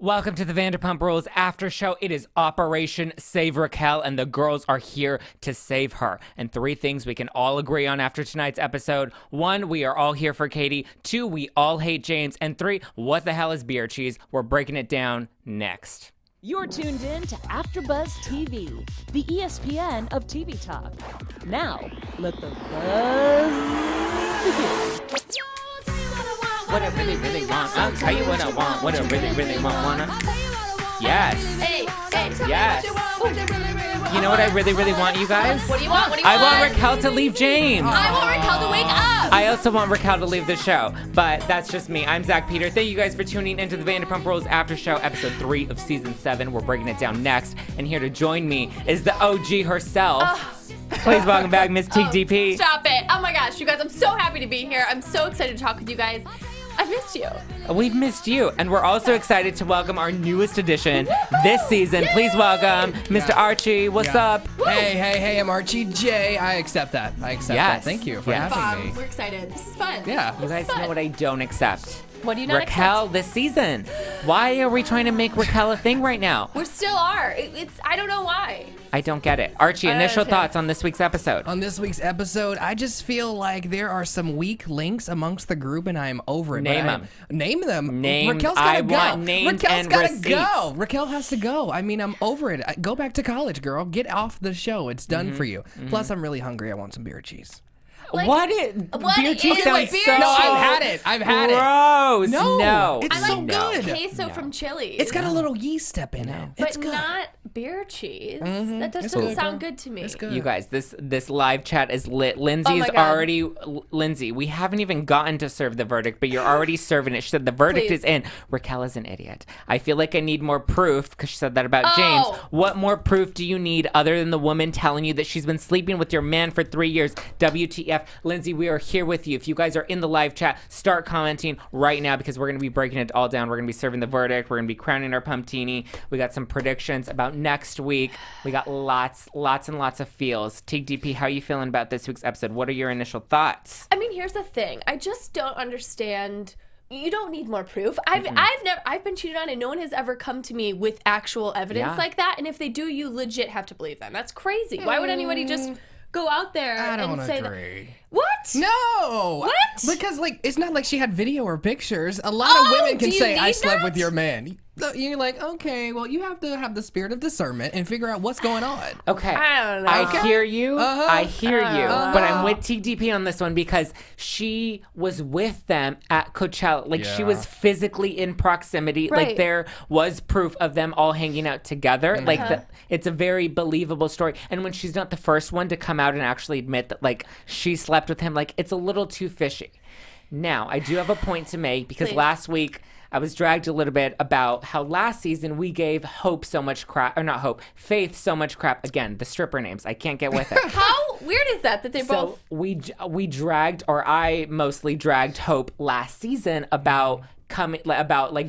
Welcome to the Vanderpump Rules after show. It is Operation Save Raquel, and the girls are here to save her. And 3 things we can all agree on after tonight's episode. 1, we are all here for Katie. 2, we all hate James. And 3, what the hell is beer cheese? We're breaking it down next. You're tuned in to AfterBuzz TV, the ESPN of TV talk. Now, let the buzz begin. What I really, really want. I'll tell you what I want. What I really, really want. Yes. Hey, Yes. You know what I really, really want, you guys? What do you want? I want Raquel to leave James. I want Raquel to wake up. I also want Raquel to leave the show, but that's just me. I'm Zack Peter. Thank you guys for tuning into the Vanderpump Rules After Show, episode 3 of season 7. We're breaking it down next, and here to join me is the OG herself. Please welcome back Miss Tiege DP. Stop it. Oh my gosh, you guys, I'm so happy to be here. I'm so excited to talk with you guys. I've missed you. We've missed you, and we're also excited to welcome our newest addition this season. Please welcome Mr. Archie. What's up? Hey, I'm Archie Jay. I accept that. Yes. Thank you for having me. We're excited. This is fun. Yeah. You guys know what I don't accept. What do you not Raquel this season. Why are we trying to make Raquel a thing right now? We still are. I don't know why. I don't get it. Archie, initial Okay. thoughts on this week's episode. On this week's episode, I just feel like there are some weak links amongst the group, and I am over it. Name them. Name them. Named. Raquel's gotta I go. want names Raquel's and gotta receipts. go. Raquel has to go. I mean, I'm over it. Go back to college, girl. Get off the show. It's done for you. Plus, I'm really hungry. I want some beer cheese. Like, what beer is cheese it? sounds Beer so cheese? No, I've had it. gross. No, it's I so like good. queso from Chili's. It's got a little yeast step in it. but It's good. not beer cheese. That It's doesn't good. sound good to me. It's good. You guys, this live chat is lit. Lindsay's my God. already Lindsay. We haven't even gotten to serve the verdict, but you're already serving it. She said the verdict Please. is in. Raquel is an idiot. I feel like I need more proof because she said that about Oh. James. What more proof do you need other than the woman telling you that she's been sleeping with your man for 3 years? WTF, Lindsay? We are here with you. If you guys are in the live chat, start commenting right now because we're going to be breaking it all down. We're going to be serving the verdict. We're going to be crowning our Pumpini. We got some predictions about next week. We got lots and lots of feels. Teague DP, how are you feeling about this week's episode? What are your initial thoughts? I mean, here's the thing. I just don't understand. You don't need more proof. I've been cheated on, and no one has ever come to me with actual evidence Yeah. like that. And if they do, you legit have to believe them. That's crazy. Why would anybody just go out there I and don't say agree. that? What? No. What? Because it's not like she had video or pictures. A lot of Oh, women can do you say I need slept that? with your man. You're like, okay, well, you have to have the spirit of discernment and figure out what's going on. Okay. I don't know. I hear you. Uh-huh. I hear you. But I'm with TDP on this one because she was with them at Coachella. Like, she was physically in proximity. Like, Right. there was proof of them all hanging out together. Like, it's a very believable story. And when she's not the first one to come out and actually admit that, like, she slept with him, like, it's a little too fishy. Now, I do have a point to make because Please. last week I was dragged a little bit about how last season we gave Hope so much crap, or not Hope, Faith so much crap. Again, the stripper names. I can't get with it. How weird is that they So both? we dragged, or I mostly dragged Hope last season about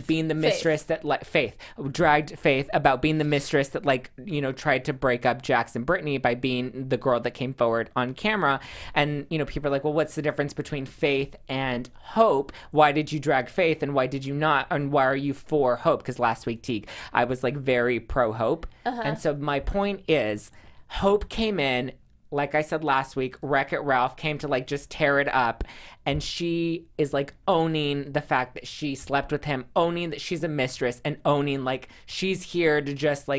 being the mistress that Faith dragged Faith about being the mistress that tried to break up Jax and Brittany by being the girl that came forward on camera. And people are like, well, what's the difference between Faith and Hope? Why did you drag Faith and why did you not? And why are you for Hope? Because last week, Teague, I was like very pro Hope. And so my point is, Hope came in, like I said last week, Wreck-It Ralph came to just tear it up, and she is owning the fact that she slept with him, owning that she's a mistress, and owning she's here to just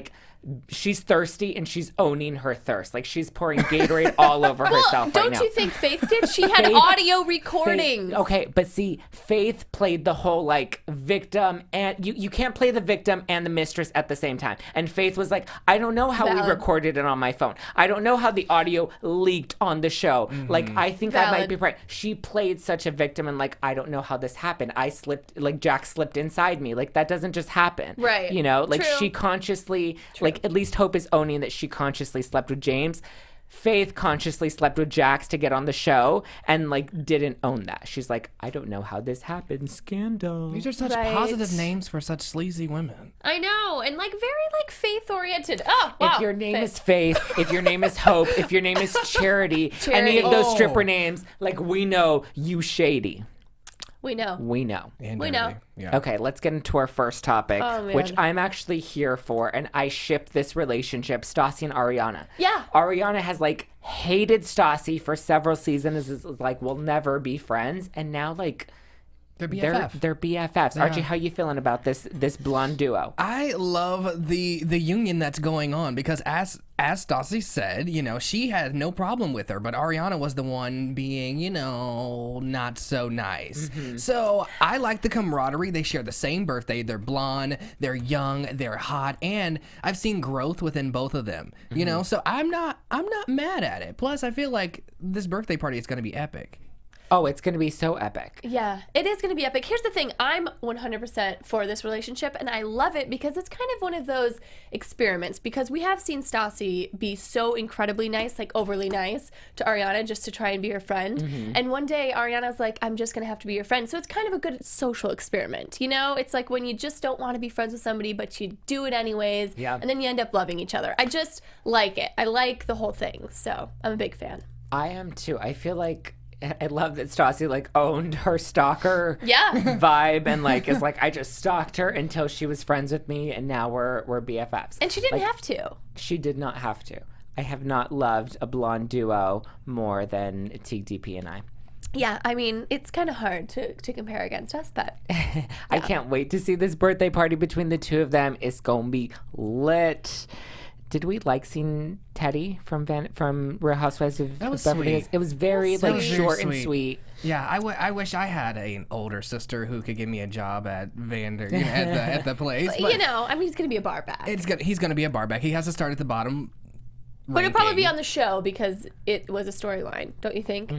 she's thirsty and she's owning her thirst. She's pouring Gatorade all over herself right now. Don't you think Faith did? She had audio recordings. Okay, but see, Faith played the whole victim, and you can't play the victim and the mistress at the same time. And Faith was like, I don't know how we Valid. recorded it on my phone. I don't know how the audio leaked on the show. I think I might be right. She played such a victim and I don't know how this happened. I slipped, Jack slipped inside me. That doesn't just happen. Right. True. True. She consciously, at least Hope is owning that she consciously slept with James. Faith consciously slept with Jax to get on the show and didn't own that. She's like, I don't know how this happened. Scandal. These are such Right. positive names for such sleazy women. I know, and very faith oriented. Oh, wow. If your name is Faith, if your name is Hope, if your name is Charity, any Charity. of those Oh. stripper names, we know you shady. We know. We know. And We know. everything. Yeah. Okay, let's get into our first topic, Oh, man. which I'm actually here for, and I ship this relationship, Stassi and Ariana. Yeah. Ariana has like hated Stassi for several seasons. Is like we'll never be friends, and now like They're BFF. they're BFFs. Archie, how you feeling about this blonde duo? I love the union that's going on because as Stassi said, you know, she had no problem with her, but Ariana was the one being, you know, not so nice. So I like the camaraderie. They share the same birthday. They're blonde, they're young, they're hot, and I've seen growth within both of them. You know, so I'm not mad at it. Plus, I feel like this birthday party is going to be epic. Oh, it's gonna be so epic. Yeah, it is going to be epic. Here's the thing. I'm 100% for this relationship, and I love it because it's kind of one of those experiments, because we have seen Stassi be so incredibly nice, like overly nice to Ariana just to try and be her friend. And one day Ariana's like, I'm just going to have to be your friend. So it's kind of a good social experiment, you know? It's like when you just don't want to be friends with somebody, but you do it anyways, and then you end up loving each other. I just like it. I like the whole thing. So I'm a big fan. I am too. I feel like I love that Stassi like owned her stalker vibe and like is like I just stalked her until she was friends with me and now we're BFFs. And she didn't Like, have to. She did not have to. I have not loved a blonde duo more than Tiege, DP, and I. Yeah, I mean, it's kind of hard to compare against us, but I can't wait to see this birthday party between the two of them. It's gonna be lit. Did we like seeing Teddy from Real Housewives of That was Beverly Hills? sweet. It was very like was very short and sweet. sweet. Yeah, I wish I had an older sister who could give me a job at at the place. But you know, I mean, he's going to be a bar back. he's gonna be a bar back. He has to start at the bottom. But it'll probably be ranking. on the show because it was a storyline, don't you think?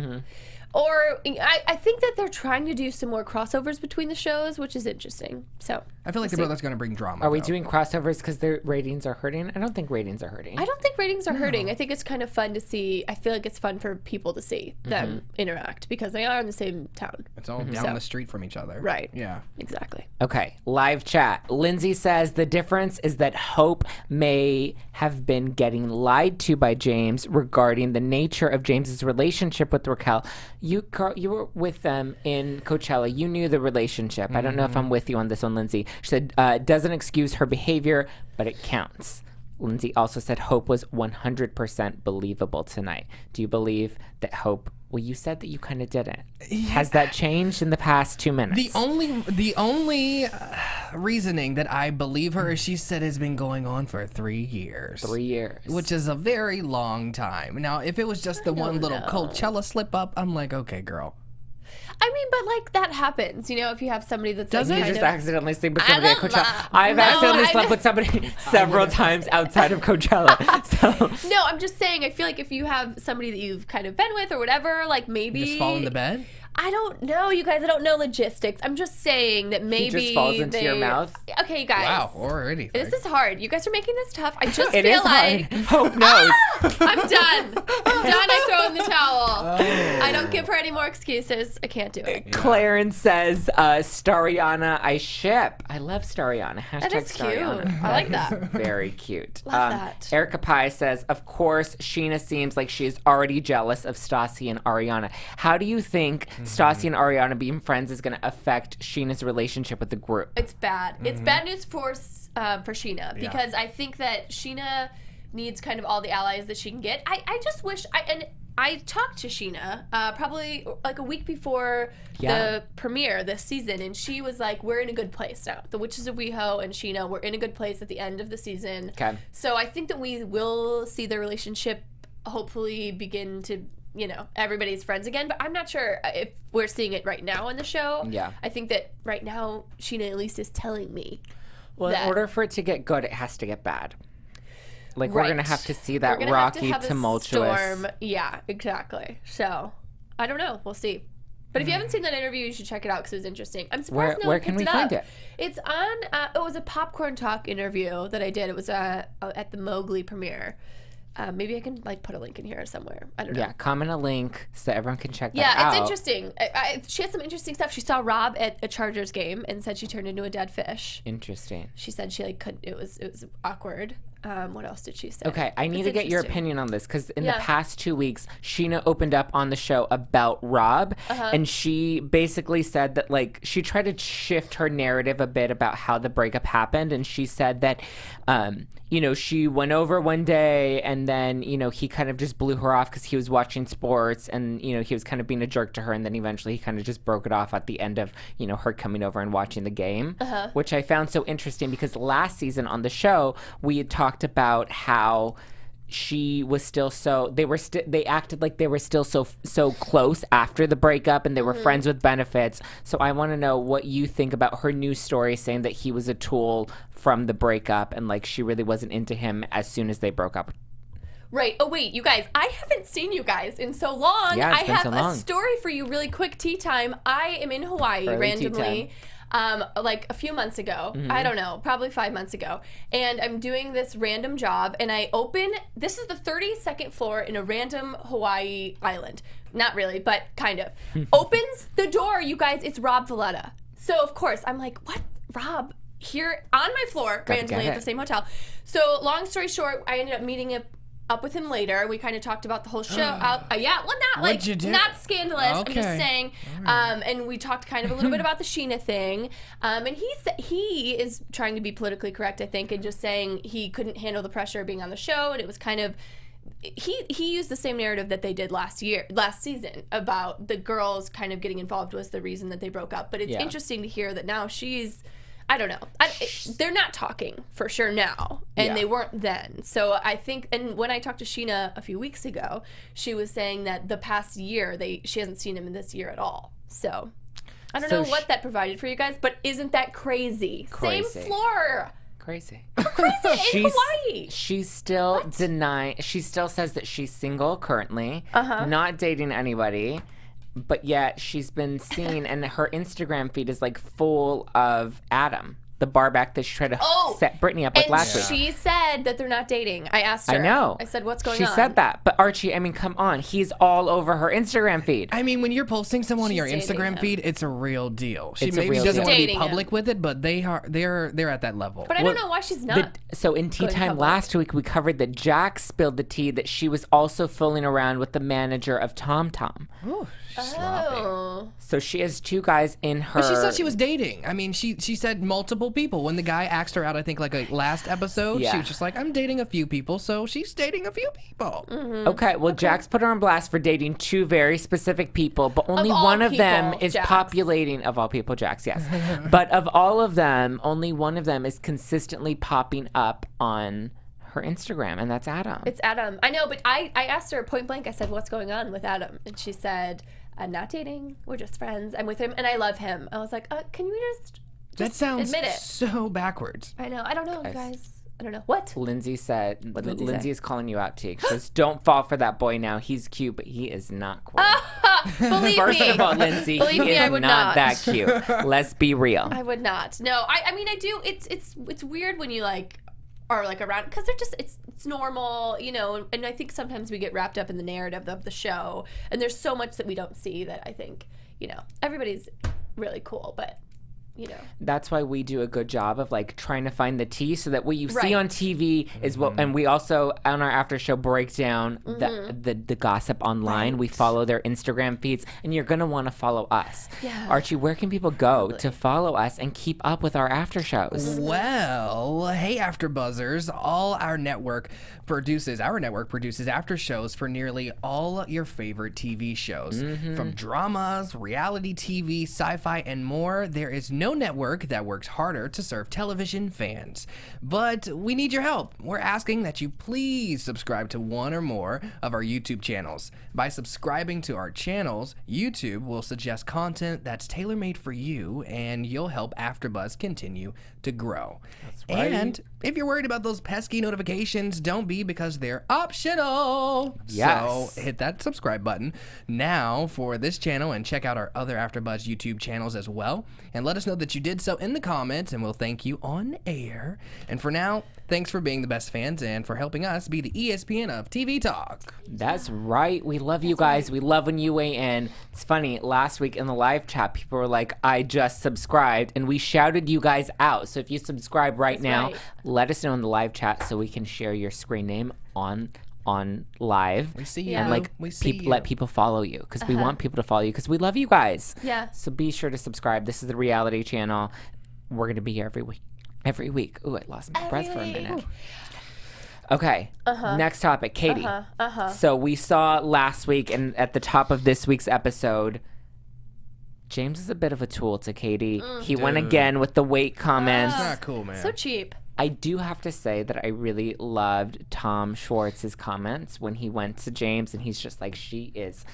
Or I think that they're trying to do some more crossovers between the shows, which is interesting. So I feel like the brother's gonna bring drama. Are we though. doing crossovers because their ratings are hurting? I don't think ratings are hurting. I don't think ratings are hurting. I think it's kind of fun to see. I feel like it's fun for people to see them interact because they are in the same town. It's all down the street from each other. Right. Yeah. Exactly. Okay, live chat. Lindsay says the difference is that Hope may have been getting lied to by James regarding the nature of James's relationship with Raquel. You were with them in Coachella. You knew the relationship. I don't know if I'm with you on this one, Lindsay. She said, doesn't excuse her behavior, but it counts. Lindsay also said Hope was 100% believable tonight. Do you believe that Hope... Well, you said that you kind of didn't. Has that changed in the past 2 minutes? The only reasoning that I believe her is she said it's been going on for 3 years. 3 years. Which is a very long time. Now, if it was just the one little Coachella slip up, I'm like, okay, girl. I mean, but like that happens, you know, if you have somebody that's Does like it? kind just of- accidentally sleep with somebody at don't Coachella. know. I've No, accidentally I slept don't- with somebody several times outside of Coachella. So No, I'm just saying. I feel like if you have somebody that you've kind of been with or whatever, like maybe Just fall in the bed? I don't know, you guys. I don't know logistics. I'm just saying that maybe just falls into your mouth? Okay, you guys. Wow, or anything. This is hard. You guys are making this tough. I just it feel is hard. like Hope knows. I'm done. I throw in the towel. I don't give her any more excuses. I can't do it. Clarence says, Stariana, I ship. I love Stariana. Hashtag That is cute. Stariana. I like that. Very cute. Love that. Erica Pye says, of course, Scheana seems like she is already jealous of Stassi and Ariana. How do you think Stassi and Ariana being friends is going to affect Sheena's relationship with the group? It's bad. It's bad news for Scheana because I think that Scheana needs kind of all the allies that she can get. I just wish I talked to Scheana probably like a week before the premiere this season, and she was like, "We're in a good place now. The Witches of WeHo and Scheana, we're in a good place at the end of the season." Okay. So I think that we will see their relationship hopefully begin to. You know, everybody's friends again, but I'm not sure if we're seeing it right now in the show. Yeah. I think that right now, Scheana at least is telling me. Well, that- in order for it to get good, it has to get bad. Like, we're going to Right. have to see We're that gonna have to rocky, have a tumultuous... storm. Yeah, exactly. So, I don't know. We'll see. But if you haven't seen that interview, you should check it out because it was interesting. I'm surprised no Where one can picked we it find up. it? It's on, it was a Popcorn Talk interview that I did. It was at the Mowgli premiere. Maybe I can like put a link in here somewhere. I don't know. Yeah, comment a link so that everyone can check that Yeah, out. it's interesting. She had some interesting stuff. She saw Rob at a Chargers game and said she turned into a dead fish. Interesting. She said she like couldn't. It was awkward. What else did she say? Okay, I need It's to get your interesting. opinion on this because in the Yeah. past 2 weeks, Sheena opened up on the show about Rob, and she basically said that like she tried to shift her narrative a bit about how the breakup happened, and she said that, she went over one day, and then he kind of just blew her off because he was watching sports, and he was kind of being a jerk to her, and then eventually he kind of just broke it off at the end of her coming over and watching the game, which I found so interesting because last season on the show we had talked about how she was still they acted like they were still so close after the breakup and they were friends with benefits. So I want to know what you think about her new story saying that he was a tool from the breakup and like she really wasn't into him as soon as they broke up. Right. Oh, wait, you guys, I haven't seen you guys in so long. Yeah, it's I been have so long. a story for you really quick. Tea time. I am in Hawaii Early tea randomly. Like a few months ago, I don't know, probably 5 months ago. And I'm doing this random job and I this is the 32nd floor in a random Hawaii island. Not really, but kind of. Opens the door, you guys, it's Rob Valletta. So of course, I'm like, what? Rob? Here on my floor, Gotta randomly get at it. the same hotel. So long story short, I ended up meeting up with him later. We kind of talked about the whole show. Not What'd like you do? not scandalous. I'm just Okay. saying. And we talked kind of a little bit about the Scheana thing. And he is trying to be politically correct, I think, and just saying he couldn't handle the pressure of being on the show, and it was kind of. He used the same narrative that they did last season about the girls kind of getting involved was the reason that they broke up. But it's interesting to hear that now she's. I don't know. They're not talking for sure now, and they weren't then. So I think, and when I talked to Scheana a few weeks ago, she was saying that the past year she hasn't seen him in this year at all. So I don't know what that provided for you guys, but isn't that crazy? Same floor. Crazy. Crazy in Hawaii. She's still she still says that she's single currently, not dating anybody. But yet she's been seen, and her Instagram feed is like full of Adam, the barback that she tried to set Brittany up with last week. She said that they're not dating. I asked her. I know. I said, what's going She on? said that. But Archie, I mean, come on. He's all over her Instagram feed. I mean, when you're posting someone on your She's dating Instagram him. feed, it's a real deal. She It's a maybe real doesn't deal. want to be Dating public him. with it, but they're at that level. But I don't know why she's not. So in Tea Good Time couple. last week, we covered that Jax spilled the tea that she was also fooling around with the manager of Tom Tom. Ooh, she's sloppy. Oh. So she has two guys in her. But she said she was dating. I mean, she said multiple people. When the guy asked her out, I think like a last episode, Yeah. she was just like, I'm dating a few people, so she's dating a few people. Okay, well, Jax put her on blast for dating two very specific people, but only all one of them people, is Jax. populating, of all people, Jax, yes. But of all of them, only one of them is consistently popping up on her Instagram, and that's Adam. It's Adam. I know, but I asked her point blank, I said, what's going on with Adam? And she said, I'm not dating. We're just friends. I'm with him, and I love him. I was like, can you just That sounds admit it? so backwards. I know. I don't know, you guys. I don't know. What? Lindsay said, Lindsay Lindsay say? is calling you out, Teague. She says, don't fall for that boy now. He's cute, but he is not cool. Believe First me. of all, Lindsay, Believe he me, I is would not not. that cute. Let's be real. I would not. No, I mean, I do. It's weird when you like are like around because they're just it's normal, you know. And I think sometimes we get wrapped up in the narrative of the show, and there's so much that we don't see that I think everybody's really cool, but. That's why we do a good job of like trying to find the tea so that what you see Right. on TV is what, and we also on our after show break down the gossip online. We follow their Instagram feeds, and you're gonna want to follow us. Yeah. Archie, where can people go to follow us and keep up with our after shows? Well, hey, AfterBuzzers, our network produces after shows for nearly all your favorite TV shows. From dramas, reality TV, sci-fi, and more, there is no network that works harder to serve television fans. But we need your help. We're asking that you please subscribe to one or more of our YouTube channels. By subscribing to our channels, YouTube will suggest content that's tailor-made for you, and you'll help AfterBuzz continue to grow. right. And if you're worried about those pesky notifications, don't be, because they're optional. Yes. So hit that subscribe button now for this channel, and check out our other AfterBuzz YouTube channels as well. And let us know that you did so in the comments, and we'll thank you on air. And for now, thanks for being the best fans and for helping us be the ESPN of TV Talk. That's right. We love you guys. We love when you weigh in. It's funny, last week in the live chat, people were like, I just subscribed, and we shouted you guys out. So if you subscribe right now, let us know in the live chat so we can share your screen name on live. We see you. And like let people follow you because we want people to follow you because we love you guys. Yeah. So be sure to subscribe. This is the reality channel. We're going to be here every week. Ooh, I lost my breath for a minute. Okay. Next topic, Katie. So we saw last week and at the top of this week's episode, James is a bit of a tool to Katie. He went again with the weight comments. It's not cool, man. So cheap. I do have to say that I really loved Tom Schwartz's comments when he went to James and he's just like, she is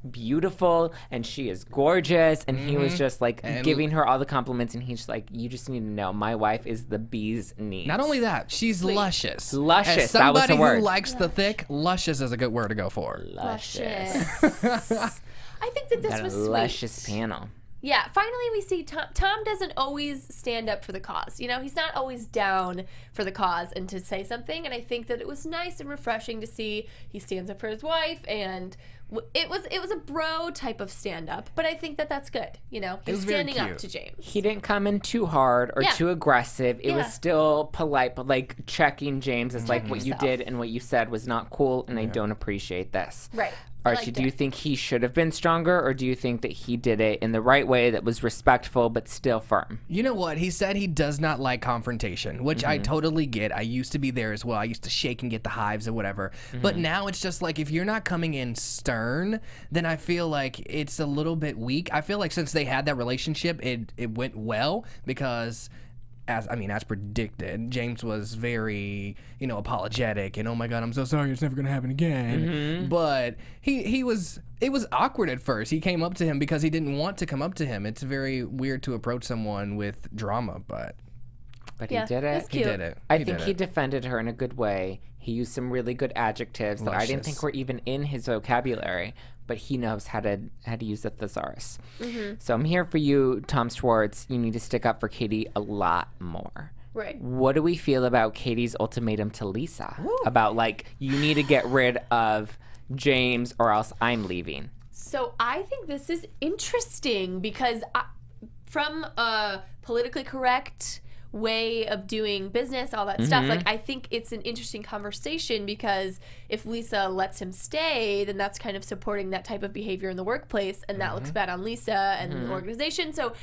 beautiful and she is gorgeous. And he was just like giving her all the compliments and he's just like, you just need to know my wife is the bee's knees. Not only that, she's luscious. Luscious, As that was the somebody word. who likes the thick, luscious is a good word to go for. Luscious. I think that this Got a was sweet. luscious panel. Yeah, finally we see Tom. Tom doesn't always stand up for the cause. You know, he's not always down for the cause and to say something. And I think that it was nice and refreshing to see he stands up for his wife. And it was a bro type of stand up. But I think that that's good. You know, he's standing up to James. He didn't come in too hard or too aggressive. It was still polite, but like checking James as like what you did and what you said was not cool. And I don't appreciate this. Right. Archie, do you think he should have been stronger, or do you think that he did it in the right way that was respectful but still firm? You know what? He said he does not like confrontation, which I totally get. I used to be there as well. I used to shake and get the hives or whatever. But now it's just like if you're not coming in stern, then I feel like it's a little bit weak. I feel like since they had that relationship, it went well because as predicted, James was very, apologetic and, oh my God, I'm so sorry, it's never gonna happen again. But it was awkward at first. He came up to him because he didn't want to come up to him. It's very weird to approach someone with drama, but he did it. He did it. I think he defended her in a good way. He used some really good adjectives that I didn't think were even in his vocabulary, but he knows how to use the thesaurus. So I'm here for you, Tom Schwartz. You need to stick up for Katie a lot more. Right. What do we feel about Katie's ultimatum to Lisa? About like, you need to get rid of James or else I'm leaving. So I think this is interesting because from a politically correct way of doing business, all that stuff, like I think it's an interesting conversation because if Lisa lets him stay, then that's kind of supporting that type of behavior in the workplace, and that looks bad on Lisa and the organization. So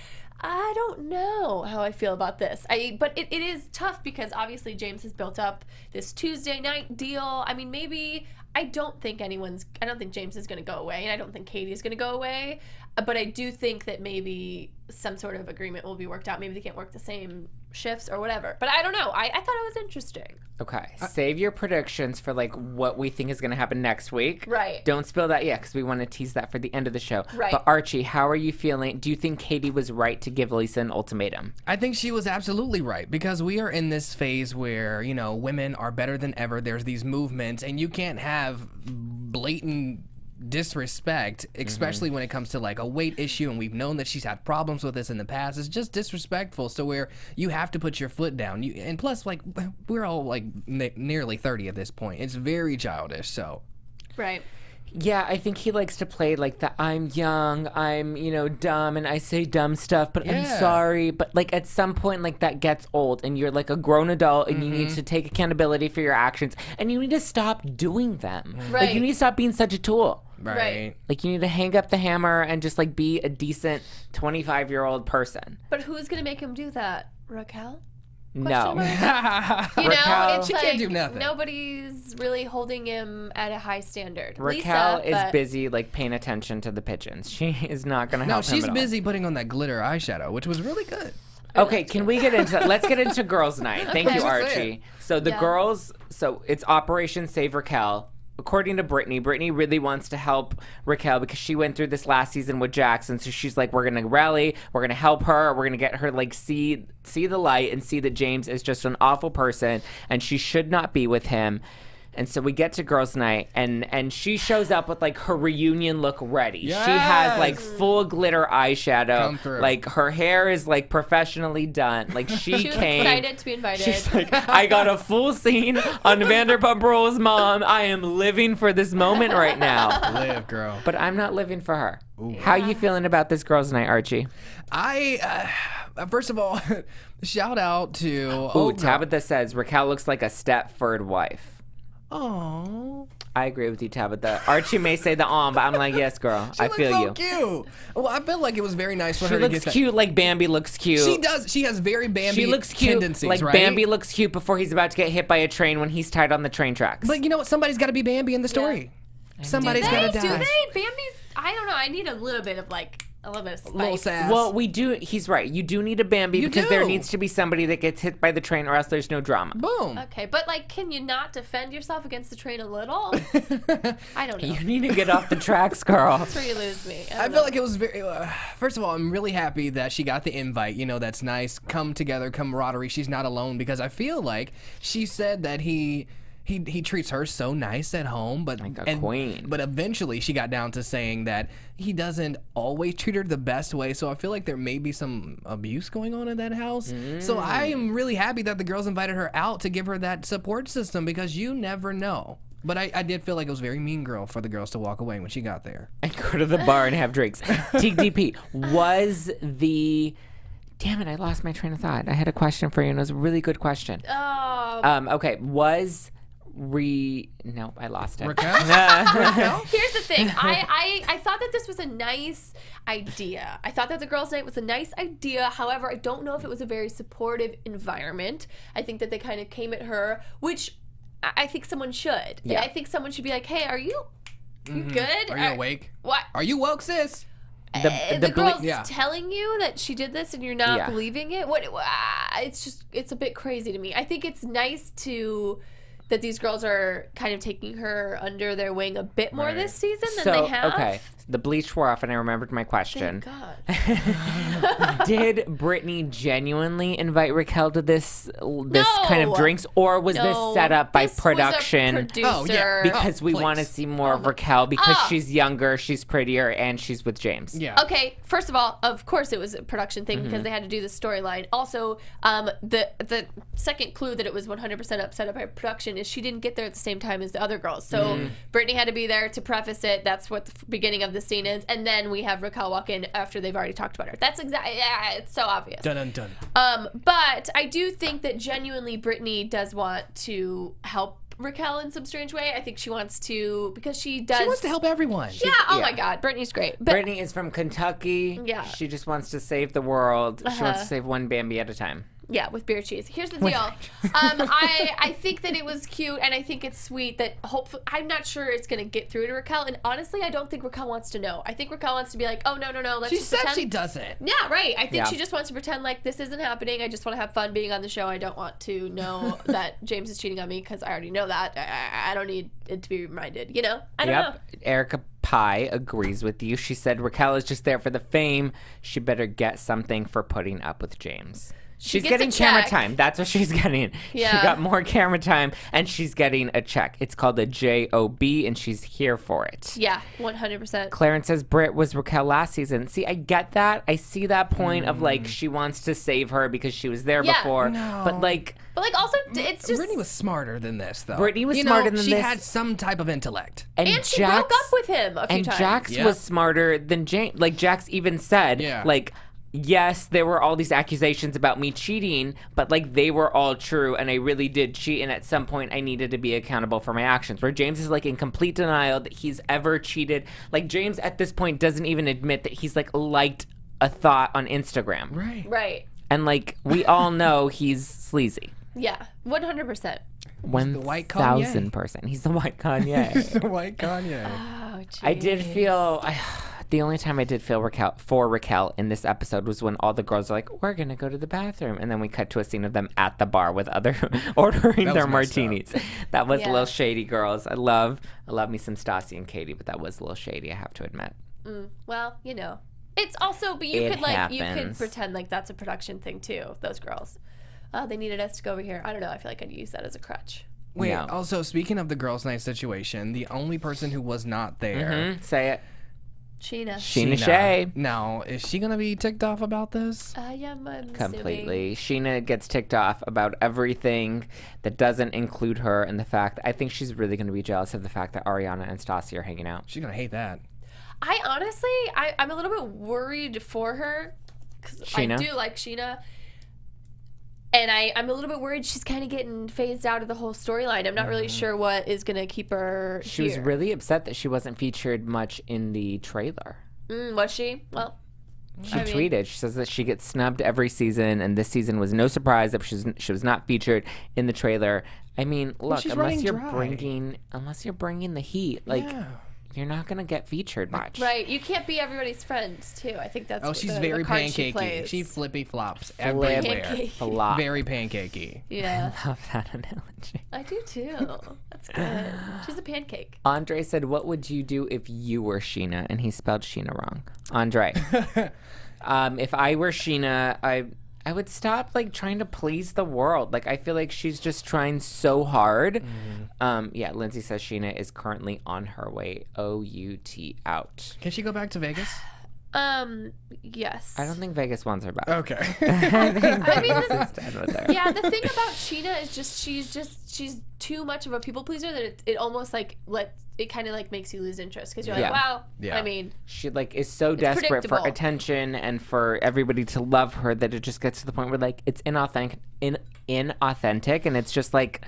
I don't know how I feel about this. But it is tough because obviously James has built up this Tuesday night deal. I mean, maybe I don't think James is going to go away, and I don't think Katie is going to go away. But I do think that maybe some sort of agreement will be worked out. Maybe they can't work the same shifts or whatever. But I don't know. I thought it was interesting. Okay. Save your predictions for like what we think is going to happen next week. Right. Don't spill that yet because we want to tease that for the end of the show. Right. But Archie, how are you feeling? Do you think Katie was right to give Lisa an ultimatum? I think she was absolutely right because we are in this phase where, women are better than ever. There's these movements and you can't have blatant disrespect, especially when it comes to like a weight issue, and we've known that she's had problems with this in the past. It's just disrespectful. So where you have to put your foot down. And plus, like, we're all like nearly 30 at this point. It's very childish. So, right. Yeah, I think he likes to play like the I'm young, I'm, dumb, and I say dumb stuff, but I'm sorry. But like at some point, like that gets old and you're like a grown adult and you need to take accountability for your actions and you need to stop doing them. Right. Like you need to stop being such a tool. right. Like you need to hang up the hammer and just like be a decent 25-year-old person. But who's going to make him do that? Raquel? No. Raquel, it's she like can't do nothing. Nobody's really holding him at a high standard. Raquel Lisa, is busy like paying attention to the pigeons. She is not going to help him she's at all. busy putting on that glitter eyeshadow, which was really good. Okay, can we get into let's get into girls' night. Thank you, Just Archie. saying. So the girls, it's Operation Save Raquel. According to Brittany really wants to help Raquel because she went through this last season with Jax, and so she's like, we're gonna rally, we're gonna help her, we're gonna get her like see the light and see that James is just an awful person and she should not be with him. And so we get to girls' night, and she shows up with like her reunion look ready. Yes. She has like full glitter eyeshadow. Come through. Like her hair is like professionally done. Like she was came. excited to be invited. She's like, I got a full scene on Vanderpump Rules, Mom. I am living for this moment right now. Live, girl. But I'm not living for her. How you feeling about this girls' night, Archie? First of all, shout out to. Tabitha says Raquel looks like a Stepford wife. Oh. I agree with you, Tabitha. Archie may say the but I'm like, yes, girl. I feel so you. Cute. Well, I felt like it was very nice for She her to looks get cute like Bambi looks cute. She does. She has very Bambi She looks cute tendencies, like right? Bambi looks cute before he's about to get hit by a train when he's tied on the train tracks. But you know what? Somebody's got to be Bambi in the story. Somebody's got to die. Do they? Bambi's, I don't know. I need a little bit of spice. Little sass. Well, we do. He's right. You do need a Bambi because there needs to be somebody that gets hit by the train, or else there's no drama. Boom. Okay, but can you not defend yourself against the train a little? I don't know. You need to get off the tracks, girl. That's where you lose me. I feel like it was very. First of all, I'm really happy that she got the invite. You know, that's nice. Come together, camaraderie. She's not alone because I feel like she said that he treats her so nice at home, but like a queen. But eventually, she got down to saying that he doesn't always treat her the best way. So I feel like there may be some abuse going on in that house. So I am really happy that the girls invited her out to give her that support system because you never know. But I did feel like it was very mean girl for the girls to walk away when she got there. And go to the bar and have drinks. TDP was the. Damn it! I lost my train of thought. I had a question for you, and it was a really good question. Okay, was. No, I lost it. Raquel? Here's the thing. I thought that this was a nice idea. I thought that the girls' night was a nice idea. However, I don't know if it was a very supportive environment. I think that they kind of came at her, which I think someone should. Yeah. I think someone should be like, hey, are you good? Are you awake? What? Are you woke, sis? The girl's telling you that she did this and you're not Yeah. believing it? It's a bit crazy to me. I think it's nice that these girls are kind of taking her under their wing a bit more this season than they have. Okay, the bleach wore off and I remembered my question. Thank God. Did Brittany genuinely invite Raquel to this kind of drinks, or was this set up by production? Was a producer. Because we want to see more of Raquel because she's younger, she's prettier, and she's with James. Yeah. Okay, first of all, of course it was a production thing because they had to do the storyline. Also, the second clue that it was 100% set up by production is she didn't get there at the same time as the other girls. So Brittany had to be there to preface it. That's what the beginning of the scene is. And then we have Raquel walk in after they've already talked about her. That's exactly, it's so obvious. Dun dun. But I do think that genuinely Brittany does want to help Raquel in some strange way. I think she wants to, because she does. She wants to help everyone. Yeah, my God. Brittany's great. But Brittany is from Kentucky. Yeah. She just wants to save the world. She wants to save one Bambi at a time. Yeah, with beer cheese. Here's the deal. I think that it was cute, and I think it's sweet that hopefully, I'm not sure it's going to get through to Raquel, and honestly, I don't think Raquel wants to know. I think Raquel wants to be like, oh, no, let's She just said pretend. she doesn't. Yeah, right. I think she just wants to pretend like this isn't happening. I just want to have fun being on the show. I don't want to know that James is cheating on me because I already know that. I don't need it to be reminded, you know? I don't know. Erica Pie agrees with you. She said Raquel is just there for the fame. She better get something for putting up with James. She's getting camera time. That's what she's getting. Yeah. She got more camera time, and she's getting a check. It's called a JOB, and she's here for it. Yeah, 100%. Clarence says Britt was Raquel last season. See, I get that. I see that point of, like, she wants to save her because she was there before. No. But, like... But, like, also, it's just... Brittany was smarter than this, though. Brittany was smarter than she this. She had some type of intellect. And she broke up with him a few times. And Jax was smarter than James. Like, Jax even said, like... Yes, there were all these accusations about me cheating, but like they were all true and I really did cheat, and at some point I needed to be accountable for my actions. Where James is like in complete denial that he's ever cheated. Like James at this point doesn't even admit that he's like liked a thought on Instagram. Right. And like we all know he's sleazy. Yeah, 100%. The white Kanye. 1,000%. He's the white Kanye. He's the white Kanye. Oh, geez. I did feel... the only time I did feel Raquel in this episode was when all the girls are like, we're going to go to the bathroom. And then we cut to a scene of them at the bar with other ordering their martinis. That was a little shady, girls. I love me some Stassi and Katie, but that was a little shady, I have to admit. Well, you know. It's also, but you could pretend like that's a production thing too, those girls. Oh, they needed us to go over here. I don't know. I feel like I'd use that as a crutch. Wait, No. also, speaking of the girls' night situation, the only person who was not there... Say it. Sheena. Sheena Shea. Now, is she going to be ticked off about this? Yeah, I'm Completely. Sheena gets ticked off about everything that doesn't include her, and the fact I think she's really going to be jealous of the fact that Ariana and Stassi are hanging out. She's going to hate that. I honestly, I'm a little bit worried for her because I Sheena? do like Sheena. And I'm a little bit worried she's kind of getting phased out of the whole storyline. I'm not really sure what is going to keep her She here. was really upset that she wasn't featured much in the trailer. Was she? Well, She tweeted. She says that she gets snubbed every season, and this season was no surprise that she was not featured in the trailer. I mean, look, she's unless running you're dry. bringing the heat, like Yeah. you're not gonna get featured much. right. You can't be everybody's friends, too. I think that's Oh, what she's the very card she pancakey. plays. She flippy flops Flip everywhere. Pancake. flop. Very pancakey. Yeah, I love that analogy. I do, too. That's good. She's a pancake. Andre said, "What would you do if you were Sheena?" And he spelled Sheena wrong. Andre, if I were Sheena, I would stop like trying to please the world. Like I feel like she's just trying so hard. Yeah, Lindsay says Sheena is currently on her way. OUT out. Can she go back to Vegas? Yes. I don't think Vegas wants her back. Okay. I mean, Done with her. yeah, the thing about Sheena is she's too much of a people pleaser that it almost like it kind of like makes you lose interest because you're like, Yeah. wow. Yeah. I mean, She like is so desperate for predictable. attention and for everybody to love her that it just gets to the point where like it's inauthentic and it's just like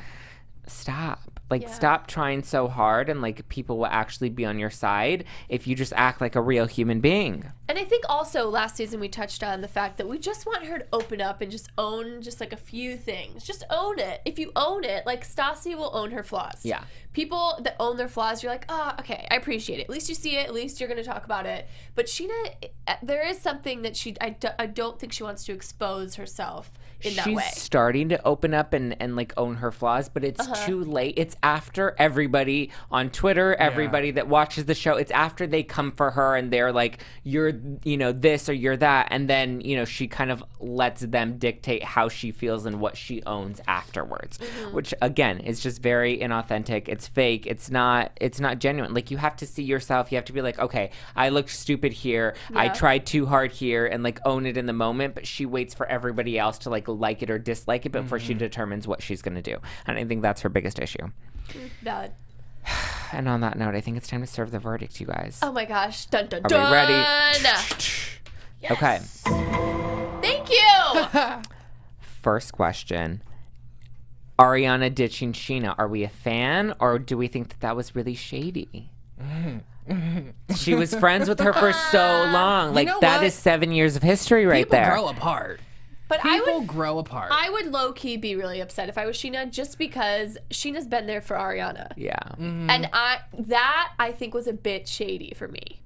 stop. Like Yeah. stop trying so hard and like people will actually be on your side if you just act like a real human being. and I think also last season we touched on the fact that we just want her to open up and just own just like a few things. Just own it. If you own it, like Stassi will own her flaws. Yeah. People that own their flaws, you're like, oh, okay, I appreciate it. At least you see it. At least you're going to talk about it. But Sheena, there is something that I don't think she wants to expose herself in that way. She's starting to open up and like own her flaws, but it's too late. It's after everybody on Twitter, everybody that watches the show, it's after they come for her and they're like, you're, this or you're that. And then, she kind of lets them dictate how she feels and what she owns afterwards, which again is just very inauthentic. It's fake. It's not genuine. Like you have to see yourself. You have to be like, okay, I looked stupid here. I tried too hard here and like own it in the moment, but she waits for everybody else to like it or dislike it before she determines what she's going to do. And I think that's her biggest issue. Valid. And on that note, I think it's time to serve the verdict, you guys. Oh my gosh. Dun dun Are dun. we ready? Yes. Okay. Thank you. First question. Ariana ditching Sheena. Are we a fan or do we think that was really shady? She was friends with her for so long. Like know that what? is 7 years of history right People there. grow apart. But People grow apart. I would low key be really upset if I was Sheena, just because Sheena's been there for Ariana, Yeah. and I think was a bit shady for me,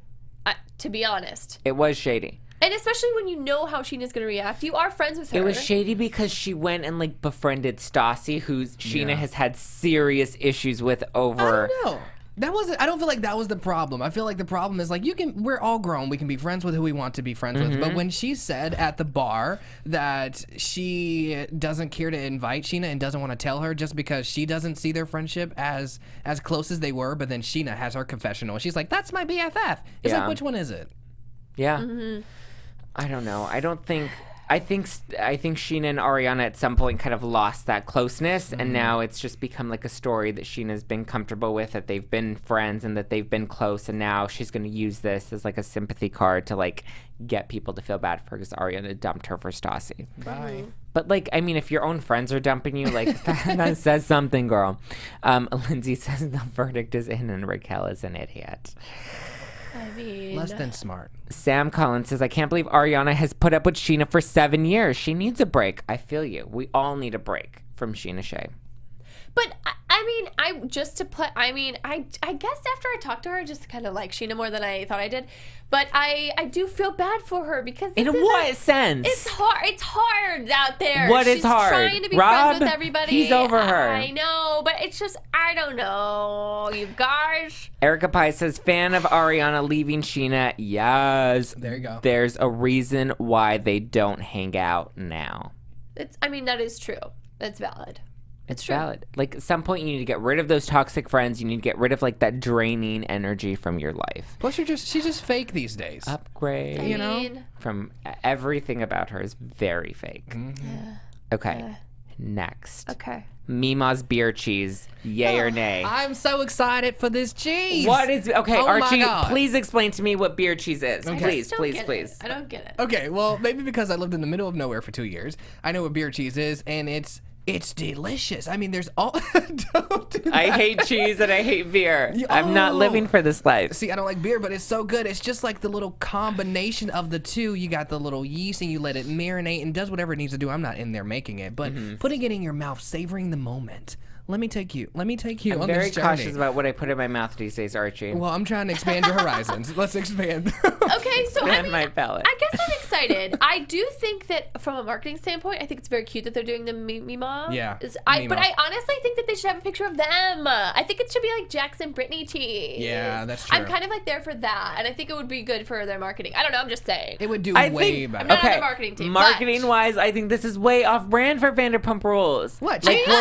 to be honest. It was shady. And especially when you know how Sheena's gonna react, you are friends with her. It was shady because she went and like befriended Stassi, who Sheena has had serious issues with over. I don't know. I don't feel like that was the problem. I feel like the problem is like we're all grown. We can be friends with who we want to be friends with. But when she said at the bar that she doesn't care to invite Sheena and doesn't want to tell her just because she doesn't see their friendship as close as they were, but then Sheena has her confessional. She's like, that's my BFF. It's Yeah. like, which one is it? Yeah. I don't know. I think Sheena and Ariana at some point kind of lost that closeness, and now it's just become like a story that Sheena's been comfortable with, that they've been friends and that they've been close, and now she's going to use this as like a sympathy card to like get people to feel bad for her because Ariana dumped her for Stassi. Bye. But like, I mean, if your own friends are dumping you, like that says something, girl. Lindsay says the verdict is in and Raquel is an idiot. I mean, Less than smart. Sam Collins says, I can't believe Ariana has put up with Sheena for 7 years. She needs a break. I feel you. We all need a break from Sheena Shea. But I guess after I talked to her, I just kind of like Sheena more than I thought I did. But I do feel bad for her because In what sense? It's hard. It's hard out there. What is She's hard? trying to be Rob, friends with everybody. he's over her. I know, but it's just I don't know, you guys. Erica Pye says, fan of Ariana leaving Sheena. Yes. There you go. There's a reason why they don't hang out now. That is true. That's valid. It's valid. Like, at some point, you need to get rid of those toxic friends. You need to get rid of, like, that draining energy from your life. Plus, she's just fake these days. Upgrade. I mean, From everything about her is very fake. yeah. Okay. Next. Okay. Mima's beer cheese. Yay or nay? I'm so excited for this cheese. What is... Okay, Oh my Archie, God. please explain to me what beer cheese is. Okay. Please, Don't please, get please. it. I don't get it. Okay, well, maybe because I lived in the middle of nowhere for 2 years, I know what beer cheese is, and it's delicious. I mean, there's all... Don't do that. I hate cheese and I hate beer. I'm not Oh. living for this life. See, I don't like beer, but it's so good. It's just like the little combination of the two. You got the little yeast, and you let it marinate and does whatever it needs to do. I'm not in there making it, but putting it in your mouth, savoring the moment. Let me take you I'm on very this journey. cautious about what I put in my mouth these days, Archie. Well, I'm trying to expand your horizons. Let's expand. Okay, so I And mean, my palate. I guess I'm excited. I do think that from a marketing standpoint, I think it's very cute that they're doing the Mima. Yeah, But Mima. I honestly think that they should have a picture of them. I think it should be like Jax and Brittany cheese. Yeah, that's true. I'm kind of like there for that, and I think it would be good for their marketing. I don't know. I'm just saying. It would do I way think, better. I'm not on the marketing team, but- Marketing-wise, I think this is way off-brand for Vanderpump Rules. What, Like, cheese?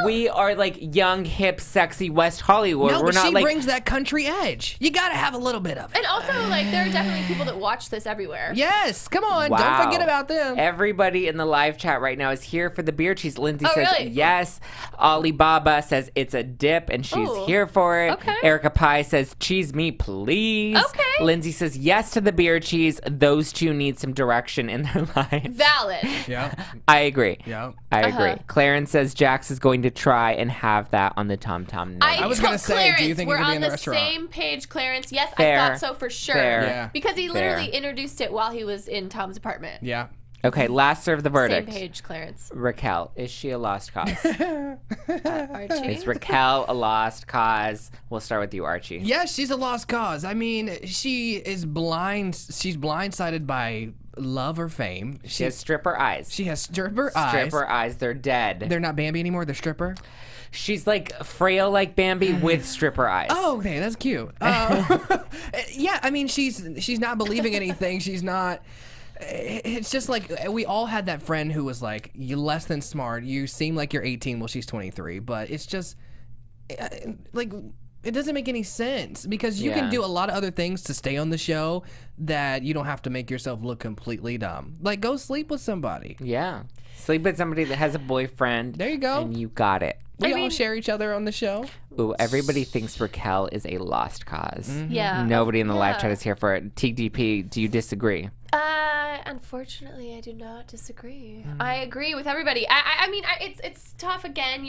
we are like young, hip, sexy West Hollywood. No, We're but not she like brings that country edge. You gotta have a little bit of it. And also, like, there are definitely people that watch this everywhere. Yes, come on. Wow. Don't forget about them. Everybody in the live chat right now is here for the beer cheese. Lindsay Oh, says really? yes. Alibaba says it's a dip and she's Ooh. here for it. Okay. Erica Pie says cheese me, please. Okay. Lindsay says yes to the beer cheese. Those two need some direction in their lives. Valid. Yeah, I agree. yeah. I agree. Uh-huh. Clarence says Jax is going to try and have that on the Tom Tom. I was gonna told say, Clarence, do you think it we're could be on in the the restaurant? same page, Clarence. Yes, Fair. I thought so for sure. Fair. Yeah. Because he literally Fair. introduced it while he was in Tom's apartment. Yeah. Okay, last serve the verdict. Same page, Clarence. Raquel, is she a lost cause? Archie. Is Raquel a lost cause? We'll start with you, Archie. Yeah, she's a lost cause. I mean, she is blind. She's blindsided by love or fame. She has stripper eyes. She has stripper eyes. Stripper eyes, they're dead. They're not Bambi anymore. They're stripper. She's like frail like Bambi with stripper eyes. Oh, okay, that's cute. Yeah, I mean, she's not believing anything. She's not. It's just like we all had that friend who was like, "You're less than smart. You seem like you're 18." Well, she's 23, but it's just like it doesn't make any sense because you Yeah. can do a lot of other things to stay on the show that you don't have to make yourself look completely dumb. Like go sleep with somebody. Yeah. Sleep with somebody that has a boyfriend. There you go. And you got it. We I all mean- share each other on the show. Ooh, everybody thinks Raquel is a lost cause. Yeah. Nobody in the live Yeah. chat is here for it. TDP, do you disagree? Unfortunately, I do not disagree. I agree with everybody. I mean, it's tough. Again,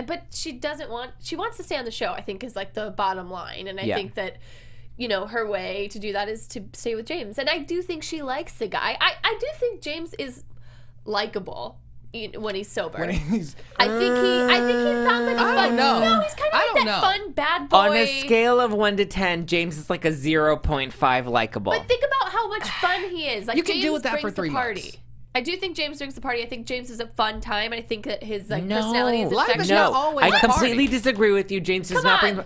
but she doesn't want. She wants to stay on the show. I think is like the bottom line, and I Yeah. think that. You know, her way to do that is to stay with James. And I do think she likes the guy. I do think James is likable when he's sober. When he's I think he sounds like a I fun. don't know. No, he's kind I of don't like that know. fun bad boy. On a scale of 1 to 10, James is like a 0.5 likable. But think about how much fun he is. Like You can James deal with that brings for 3 the party. months. I do think James brings the party. I think James is a fun time, and I think that his like No. personality is Life is infectious. not no, always I a completely party. disagree with you. James does Come not on. bring...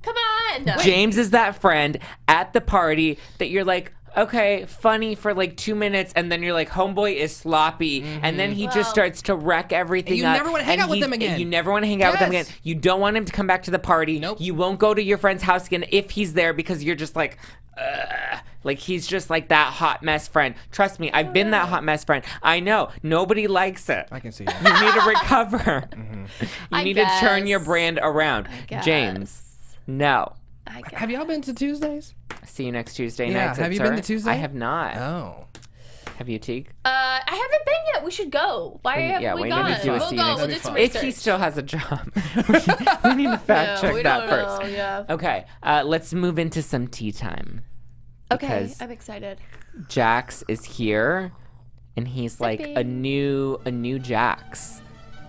Come on. James is that friend at the party that you're like, okay, funny for like 2 minutes, and then you're like, homeboy is sloppy, and then he Well- just starts to wreck everything And you up. never wanna hang out with him again. You never want to hang out with him again. Yes. You don't want him to come back to the party. Nope. You won't go to your friend's house again if he's there because you're just like, ugh. Like he's just like that hot mess friend. Trust me, I've been that hot mess friend. I know. Nobody likes it. I can see that. You need to recover. You I need to turn your guess. brand around. guess. James, no. I guess. Have y'all been to Tuesdays? See you next Tuesday Yeah, night. have you been to Tuesday? I have not. Oh. Have you, Teague? I haven't been yet. We should go. Why haven't we we gone? need to do a We'll scene go. next We'll week. do some If research. he still has a job. We need to fact check we that don't first. know. Yeah. Okay, let's move into some tea time. Okay, Because I'm excited. Jax is here, and he's like Sipping. a new Jax.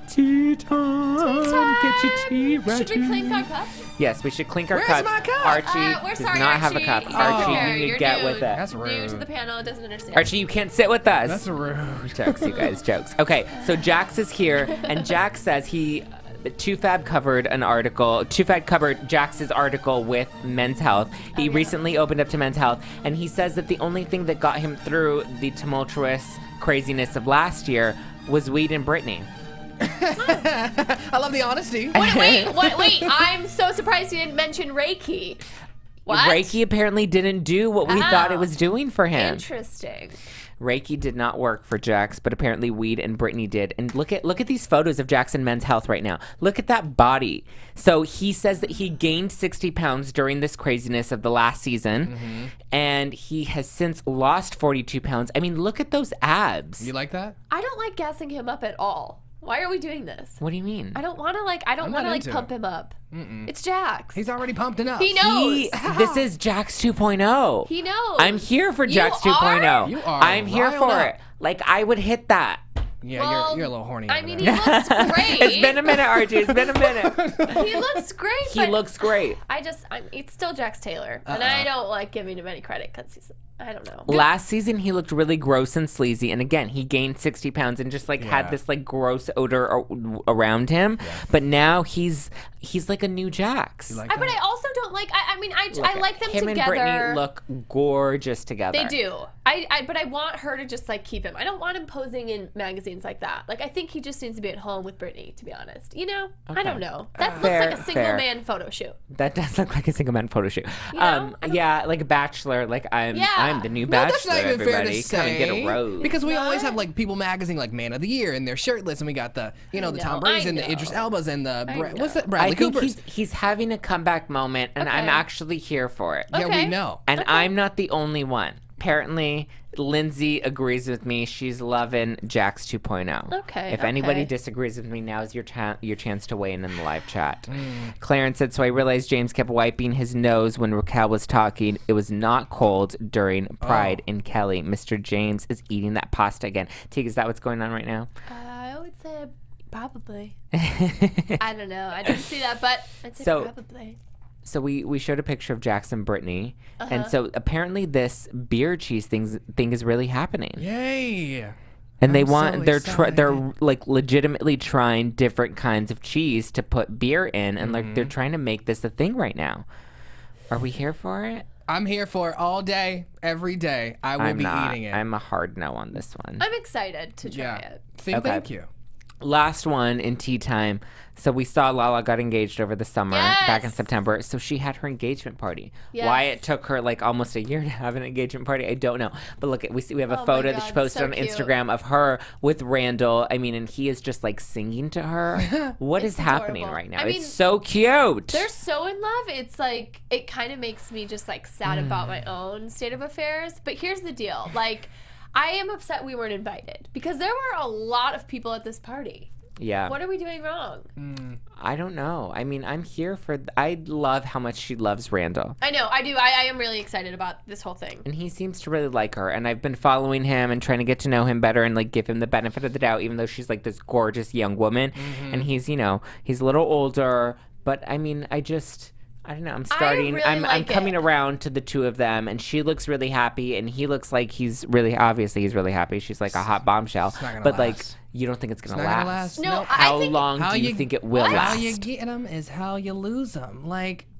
Tea time. Get your tea ready. Should we clink our cups? Yes, we should clink our Where's cups. my cup? Archie We're does sorry, not have a Archie. cup. You're Archie, new. you need to You're get new. with it. That's rude. New to the panel, doesn't understand. Archie, you can't sit with us. That's rude. Jokes, you guys, jokes. Okay, so Jax is here, and Jax says TwoFab covered Jax's article with Men's Health. He recently opened up to Men's Health, and he says that the only thing that got him through the tumultuous craziness of last year was weed and Brittany. I love the honesty. Wait. I'm so surprised you didn't mention Reiki. What? Reiki apparently didn't do what we thought it was doing for him. Interesting. Reiki did not work for Jax, but apparently weed and Brittany did. And look at these photos of Jax and men's health right now. Look at that body. So he says that he gained 60 pounds during this craziness of the last season, and he has since lost 42 pounds. I mean, look at those abs. You like that? I don't like gassing him up at all. Why are we doing this? What do you mean? I don't want to pump him up. It's Jax. He's already pumped enough. He knows. This is Jax 2.0. He knows. I'm here for Jax You 2.0. You are I'm here riled for up. it. Like, I would hit that. Yeah, Well, you're a little horny. I over mean, there. he looks great. It's been a minute, Archie. It's been a minute. He looks great. He but looks great. it's still Jax Taylor, and I don't like giving him any credit because I don't know. Last season, he looked really gross and sleazy. And again, he gained 60 pounds and just had this gross odor around him. Yeah. But now he's like a new Jax. You like But that? I also don't like, I like them him together. and Brittany look gorgeous together. They do. But I want her to just keep him. I don't want him posing in magazines like that. I think he just needs to be at home with Brittany, to be honest. You know? Okay. I don't know. That looks Fair, like a single fair. man photo shoot. That does look like a single man photo shoot. You know? Yeah, like a Bachelor. Like I'm the new No, Bachelor. that's not even everybody, fair to come and get say. a rose. Because we always have People magazine Man of the Year and they're shirtless, and we got the Tom Brady's and the Idris Elba's and the what's that Bradley I think Cooper's. he's having a comeback moment, and I'm Okay. actually here for it. Yeah, Okay. we know. And I'm not the only one. Apparently, Lindsay agrees with me. She's loving Jax 2.0. Okay, If anybody okay. disagrees with me, now's your chance to weigh in the live chat. Clarence said, so I realized James kept wiping his nose when Raquel was talking. It was not cold during Pride in Kelly. Mr. James is eating that pasta again. Teague, is that what's going on right now? I would say probably. I don't know. I didn't see that, but I'd say probably. So we showed a picture of Jax and Brittany, and so apparently this beer cheese thing is really happening. Yay! And I'm so they're legitimately trying different kinds of cheese to put beer in, and they're trying to make this a thing right now. Are we here for it? I'm here for it all day, every day. I will be eating it. I'm a hard no on this one. I'm excited to try it. Thank you. Last one in tea time. So we saw Lala got engaged over the summer back in Yes! September. So she had her engagement party. Yes. Why it took her almost a year to have an engagement party, I don't know. But look, we have a Oh photo my that she God, posted so on cute. Instagram of her with Randall. I mean, and he is just singing to her. What is happening adorable. right now? I mean, it's so cute. They're so in love. It's it kind of makes me just sad about my own state of affairs. But here's the deal. I am upset we weren't invited because there were a lot of people at this party. Yeah. What are we doing wrong? I don't know. I mean, I'm here for. I love how much she loves Randall. I know. I do. I am really excited about this whole thing. And he seems to really like her. And I've been following him and trying to get to know him better and give him the benefit of the doubt, even though she's this gorgeous young woman. And he's, he's a little older. But I mean, I don't know. I'm starting. really I'm like coming it. around to the two of them, and she looks really happy, and he looks like he's really happy. She's like a hot bombshell. not gonna But last. you don't think it's gonna Not gonna last? last. No, Nope. I How think long How do you you- think it will What? last? How you get them is how you lose them.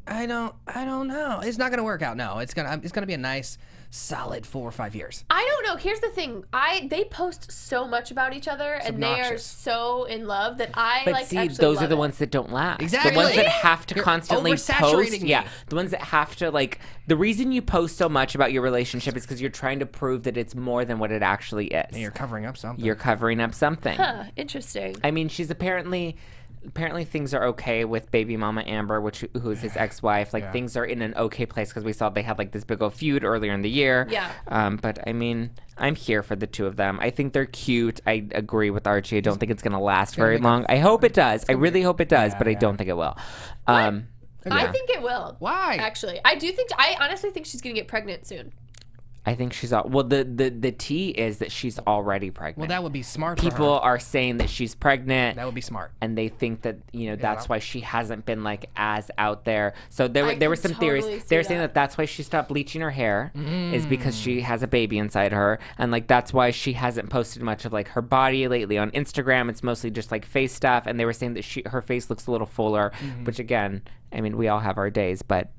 I don't know. It's not gonna work out. No, it's gonna be a nice, solid 4 or 5 years. I don't know. Here's the thing. They post so much about each other, and they are obnoxious. so in love that I But see, actually those are love the it. ones that don't last. Exactly. The ones that have to You're constantly post. oversaturating me. Yeah. The ones that have to the reason you post so much about your relationship is because you're trying to prove that it's more than what it actually is. And you're covering up something. You're covering up something. Huh, interesting. I mean, she's apparently things are okay with baby mama Amber, who's his ex-wife. Things are in an okay place because we saw they had this big old feud earlier in the year. Yeah. But I mean, I'm here for the two of them. I think they're cute. I agree with Archie. I don't think it's gonna last very long. I hope it does. I really hope it does, but I don't think it will. I yeah. think it will. Why? Actually, I honestly think she's gonna get pregnant soon. I think she's the tea is that she's already pregnant. Well, that would be smart. For People her. are saying that she's pregnant. That would be smart. And they think that that's why she hasn't been as out there. So there I were could some totally theories. see They're saying that. that's why she stopped bleaching her hair is because she has a baby inside her, and that's why she hasn't posted much of her body lately on Instagram. It's mostly just face stuff. And they were saying that her face looks a little fuller, which again, I mean, we all have our days, but.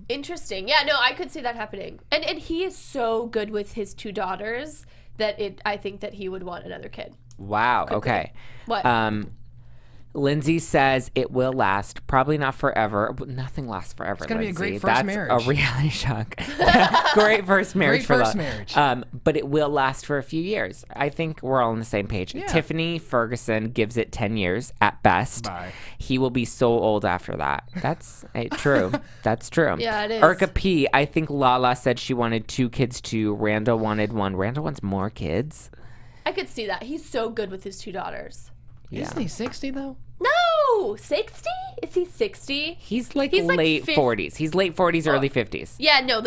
Interesting. Yeah, no, I could see that happening. And he is so good with his 2 daughters that I think that he would want another kid. Wow. Okay. What? Lindsay says it will last. Probably not forever. But nothing lasts forever. It's gonna be a Lindsay. great first marriage. That's a reality shock. Great first marriage. Great first marriage. But it will last for a few years. I think we're all on the same page. Yeah. Tiffany Ferguson gives it 10 years at best. Bye. He will be so old after that. That's true. That's true. Yeah, it is. Urka P. I think Lala said she wanted 2 kids too. Randall wanted 1. Randall wants more kids. I could see that. He's so good with his 2 daughters. Yeah. Isn't he 60 though? No, 60? Is he 60? He's like He's like late 40s. He's late 40s, early 50s. Yeah, no.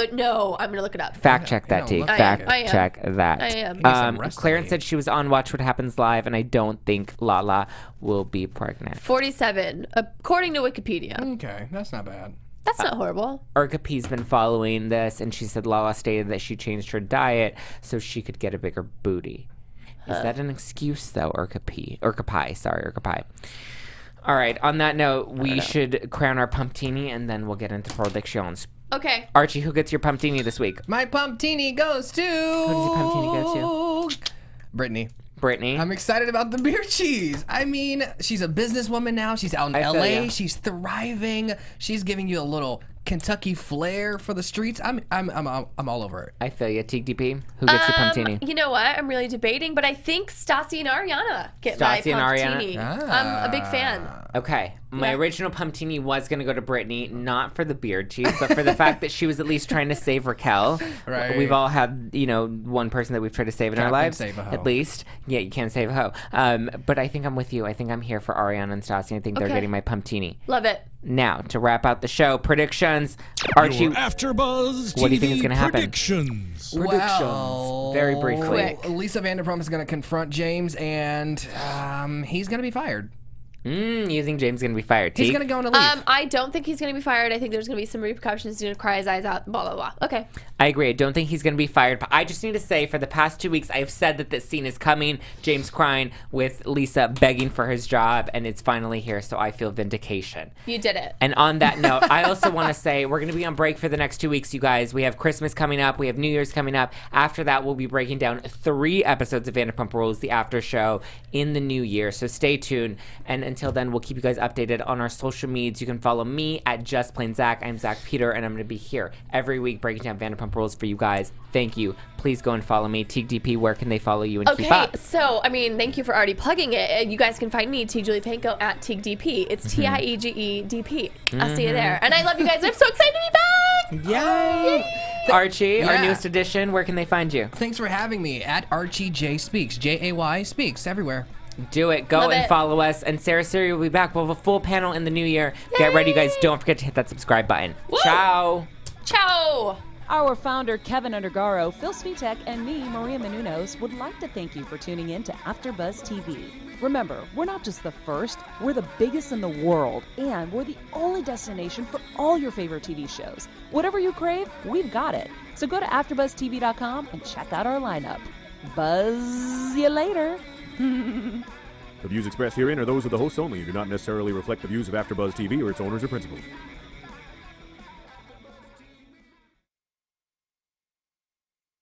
I'm gonna look it up. Fact check that, T. look at Fact it. I am. check that. I am. Give me some rest Clarence today. said she was on Watch What Happens Live, and I don't think Lala will be pregnant. 47, according to Wikipedia. Okay, that's not bad. That's not horrible. Urka P's been following this, and she said Lala stated that she changed her diet so she could get a bigger booty. Is that an excuse, though, Urka P? Urka Pie, sorry, Urka Pie. All right, on that note, we should crown our Pumptini, and then we'll get into predictions. Okay. Archie, who gets your Pumptini this week? My Pumptini goes to. Who does your Pumptini go to? Brittany. Brittany. I'm excited about the beer cheese. I mean, she's a businesswoman now. She's out in I feel LA. ya. She's thriving. She's giving you a little Kentucky flair for the streets. I'm all over it. I feel you. TDP, who gets your Pumptini? You know what? I'm really debating, but I think Stassi and Ariana get Stassi my and Pumptini. Ariana? I'm a big fan. Okay, my Yeah. original Pumptini was going to go to Brittany, not for the beard cheese, but for the fact that she was at least trying to save Raquel. Right. We've all had, one person that we've tried to save in our Captain lives. Save a Hoe. At least. Yeah, you can't save a hoe. But I think I'm with you. I think I'm here for Ariana and Stassi. I think they're Okay. getting my Pumptini. Love it. Now, to wrap out the show, predictions. Archie, Your AfterBuzz TV what do you think is gonna happen? predictions. Well, Very briefly. Quick. Lisa Vanderpump is going to confront James, and he's going to be fired. You think James is going to be fired? He's Teague? going to go on a leave. I don't think he's going to be fired. I think there's going to be some repercussions. He's going to cry his eyes out, blah, blah, blah. Okay. I agree. I don't think he's going to be fired, but I just need to say for the past 2 weeks, I've said that this scene is coming. James crying with Lisa begging for his job, and it's finally here, so I feel vindication. You did it. And on that note, I also want to say we're going to be on break for the next 2 weeks, you guys. We have Christmas coming up. We have New Year's coming up. After that, we'll be breaking down 3 episodes of Vanderpump Rules, the after show, in the new year. So stay tuned. And until then, we'll keep you guys updated on our social medias. You can follow me at Just Plain Zack. I'm Zack Peter, and I'm going to be here every week breaking down Vanderpump Rules for you guys. Thank you. Please go and follow me. TDP, where can they follow you and keep up? Okay, so, thank you for already plugging it. You guys can find me, T. Julie Panko, at TigDP. It's TIEGEDP. I'll see you there. And I love you guys. I'm so excited to be back. Yay! Archie, our Yeah. newest edition, where can they find you? Thanks for having me at Archie Jay Speaks. JAY Speaks everywhere. Do it. Go Love and it. follow us. And Sarah Siri will be back. We'll have a full panel in the new year. Get ready, you guys. Don't forget to hit that subscribe button. Woo! Ciao. Ciao. Our founder, Kevin Undergaro, Phil Svitek, and me, Maria Menounos, would like to thank you for tuning in to AfterBuzz TV. Remember, we're not just the first, we're the biggest in the world, and we're the only destination for all your favorite TV shows. Whatever you crave, we've got it. So go to AfterBuzzTV.com and check out our lineup. Buzz you later. The views expressed herein are those of the hosts only and do not necessarily reflect the views of AfterBuzz TV or its owners or principals.